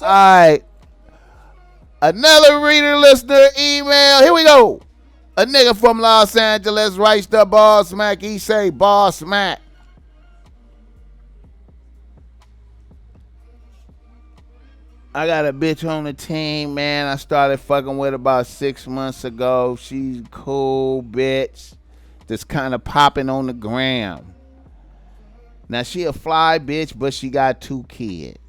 All right. Another reader, listener, email. Here we go. A nigga from Los Angeles writes to Bossmack. He say, Bossmack, I got a bitch on the team, man. I started fucking with about 6 months ago. She's cool, bitch. Just kind of popping on the gram. Now, she a fly bitch, but she got 2 kids.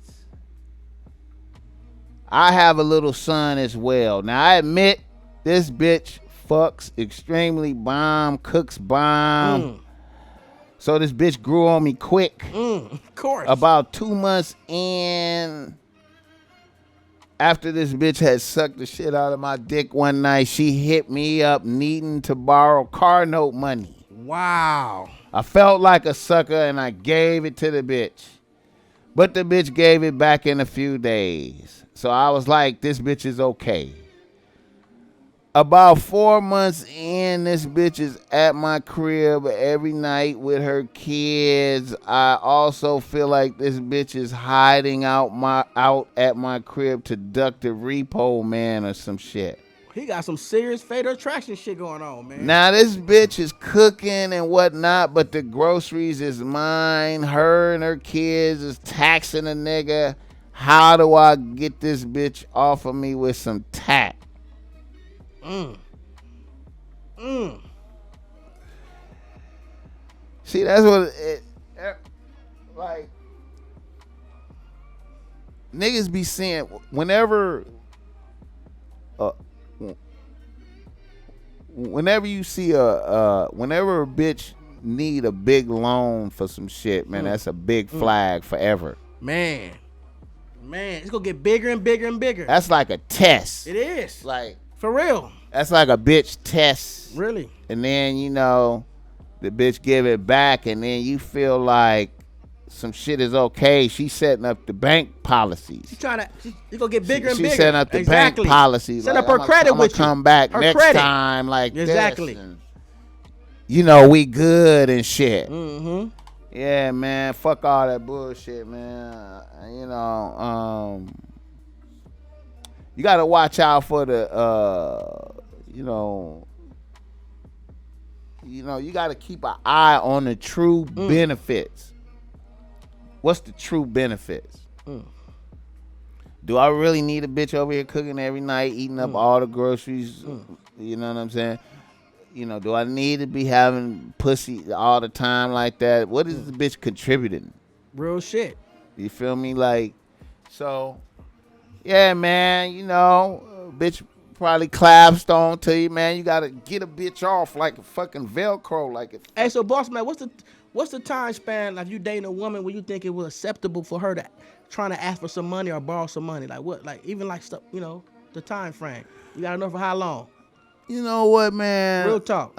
I have a little son as well. Now, I admit this bitch fucks extremely bomb, cooks bomb. So this bitch grew on me quick. Of course. About 2 months in, after this bitch had sucked the shit out of my dick one night, she hit me up needing to borrow car note money. Wow. I felt like a sucker and I gave it to the bitch. But the bitch gave it back in a few days. So I was like, this bitch is okay. About 4 months in, this bitch is at my crib every night with her kids. I also feel like this bitch is hiding out at my crib to duck the repo man or some shit. He got some serious fatal attraction shit going on, man. Now this bitch is cooking and whatnot, but the groceries is mine. Her and her kids is taxing a nigga. How do I get this bitch off of me with some tact? See, that's what like niggas be saying whenever you see whenever a bitch need a big loan for some shit, man, that's a big flag forever. Man, it's gonna get bigger and bigger and bigger. That's like a test. It is. Like, for real. That's like a bitch test. Really? And then, the bitch give it back, and then you feel like some shit is okay. She's setting up the bank policies. She's trying to, it's gonna get bigger and bigger. She's setting up the bank policies. Set up her credit with you. Come back her next credit. time like exactly. this. And, we good and shit. Mm-hmm. Yeah, man. Fuck all that bullshit, man. You got to watch out for the, you got to keep an eye on the true benefits. What's the true benefits? Do I really need a bitch over here cooking every night, eating up all the groceries? You know what I'm saying? Do I need to be having pussy all the time like that? What is the bitch contributing? Real shit. You feel me? Like, so, yeah, man, bitch probably collapsed on to you, man. You got to get a bitch off like a fucking Velcro. Hey, so, boss man, what's the time span, like, you dating a woman where you think it was acceptable for her to trying to ask for some money or borrow some money? Like, what? Like, even like stuff, the time frame. You got to know for how long? You know what, man? Real talk.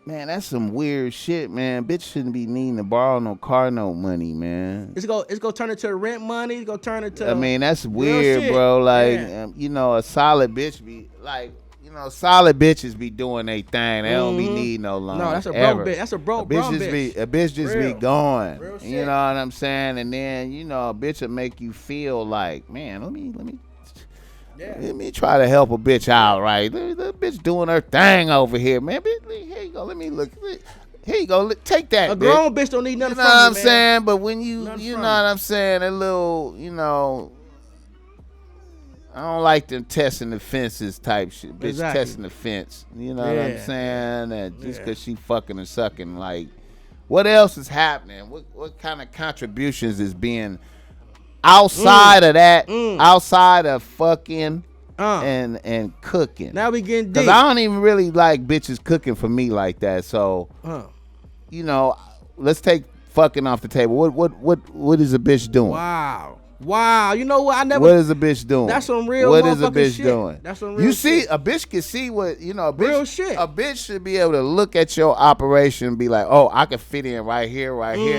Man, that's some weird shit, man. Bitch shouldn't be needing to borrow no car note money, man. It's gonna turn into rent money. It's gonna turn into. I mean, that's weird, bro. Like, a solid bitch be like, solid bitches be doing their thing. They don't be needing no loan. No, that's a broke bitch. That's a broke bitch. A bitch just be going. Real shit. You know what I'm saying? And then, a bitch will make you feel like, man, let me try to help a bitch out, right? The bitch doing her thing over here, man. Here you go. Let me look. Here you go. Take that. A grown bitch don't need nothing from you, man. You know what I'm man. saying? But when you know what I'm saying, a little, I don't like them testing the fences type shit. Bitch testing the fence. You know what I'm saying? And just because she fucking and sucking, like, what else is happening? What kind of contributions is being outside of that, outside of fucking and cooking? Now we getting deep. Because I don't even really like bitches cooking for me like that. So, let's take fucking off the table. What is a bitch doing? Wow. You know what? What is a bitch doing? That's some real What is a bitch shit. doing? That's some real shit. A bitch can see what, a bitch. Real shit. A bitch should be able to look at your operation and be like, oh, I can fit in right here.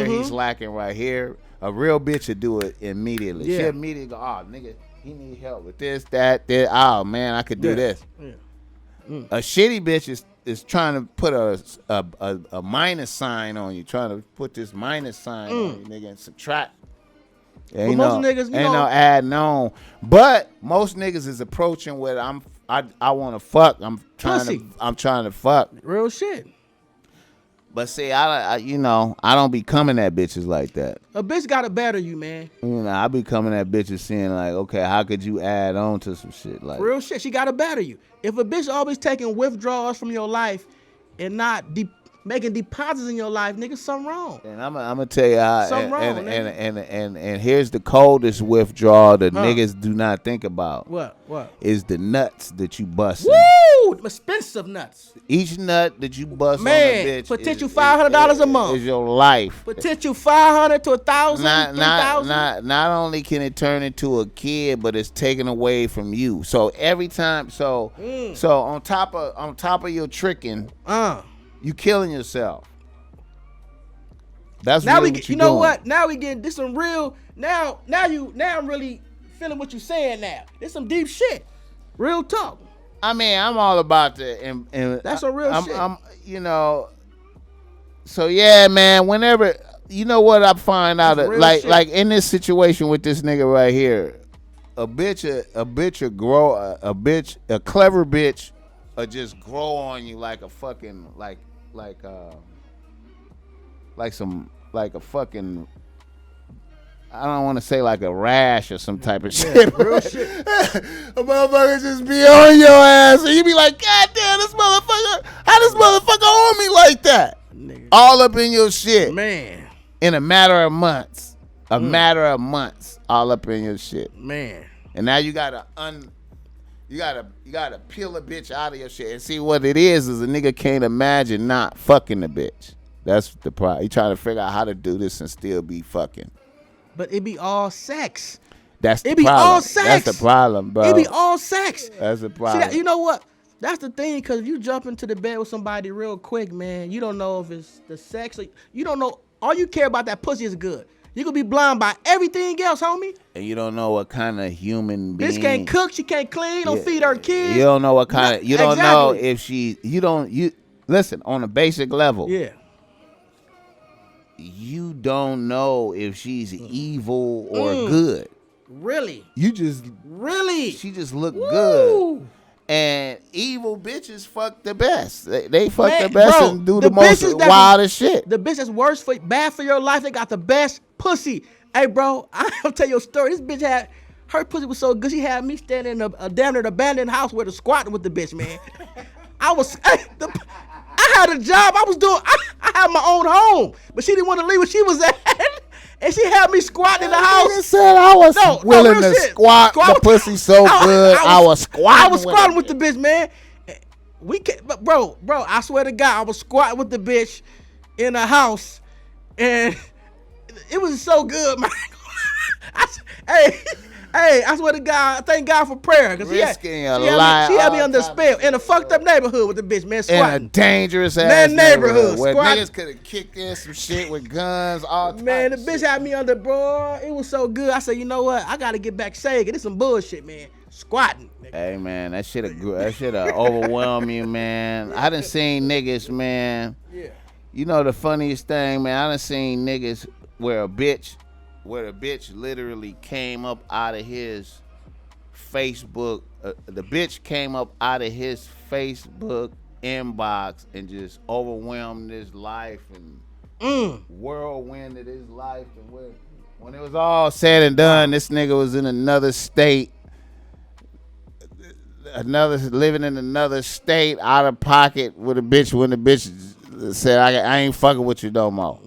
He's lacking right here. A real bitch would do it immediately. Yeah. She immediately go, oh, nigga, he need help with this, that. Oh, man, I could do this. Yeah. A shitty bitch is trying to put a minus sign on you, trying to put this minus sign on you, nigga, and subtract. Ain't most niggas, ain't no add no. But most niggas is approaching what I want to fuck. I'm trying to fuck. Real shit. But see, I don't be coming at bitches like that. A bitch gotta better you, man. I be coming at bitches saying like, okay, how could you add on to some shit like real shit? She gotta better you. If a bitch always taking withdrawals from your life and not making deposits in your life, nigga, something wrong. And I'm gonna tell you how. Something wrong, and here's the coldest withdrawal that niggas do not think about. What? Is the nuts that you bust? Woo! Expensive nuts. Each nut that you bust on a bitch, potential $500 a month. Is your life. Potential $500 to $1,000, $3,000. Not only can it turn into a kid, but it's taken away from you. So every time, so on top of your tricking, you killing yourself. That's now really you know what? Now we getting this some real. Now I'm really feeling what you're saying. Now this some deep shit. Real talk. I mean, I'm all about the. And that's some real shit. I'm So yeah, man. Whenever what I find out, like in this situation with this nigga right here, a clever bitch, just grow on you like a fucking like a fucking. I don't want to say like a rash or some type of shit. Real shit. A motherfucker just be on your ass, and you be like, God damn, this motherfucker! How this motherfucker on me like that? Nigga. All up in your shit, man. In a matter of months, all up in your shit, man. And now you gotta peel a bitch out of your shit and see what it is a nigga can't imagine not fucking the bitch. That's the problem. You trying to figure out how to do this and still be fucking. But it be all sex. That's the problem. It be all sex. That's the problem, bro. It be all sex. That's the problem. See, you know what? That's the thing, because if you jump into the bed with somebody real quick, man, you don't know if it's the sex. Or, you don't know. All you care about that pussy is good. You could be blind by everything else, homie. And you don't know what kind of human being. Bitch can't cook. She can't clean. Don't feed her kids. You don't know what kind of. You don't know if she. You listen on a basic level. Yeah. You don't know if she's evil or good. Really? You just really. She just look good. And evil bitches fuck the best. They fuck the best and do the most wildest shit. The bitch that's bad for your life, they got the best pussy. Hey, bro, I'll tell you a story. This bitch her pussy was so good, she had me standing in a damn near abandoned house with a squatting with the bitch, man. I had a job. I had my own home, but she didn't want to leave where she was at. And she had me squatting in the house. I said I was willing to squat. The pussy so good. I was squatting. I was squatting with the bitch, man. But bro, I swear to God, I was squatting with the bitch in the house, and it was so good, man. Hey, I swear to God, thank God for prayer. She had me under a spell in a fucked up neighborhood with the bitch, man, squatting. In a dangerous ass neighborhood where niggas could have kicked in some shit with guns, all types. Man, the bitch had me under, bro. It was so good. I said, you know what? I got to get back saved. This some bullshit, man. Squatting. Hey, man, that shit'll overwhelm you, man. I done seen niggas, man. Yeah. You know the funniest thing, man? I done seen niggas where the bitch literally came up out of his Facebook. The bitch came up out of his Facebook inbox and just overwhelmed his life and whirlwinded his life. And when it was all said and done, this nigga was in another state, living in another state, out of pocket with a bitch. When the bitch said, "I ain't fucking with you no more."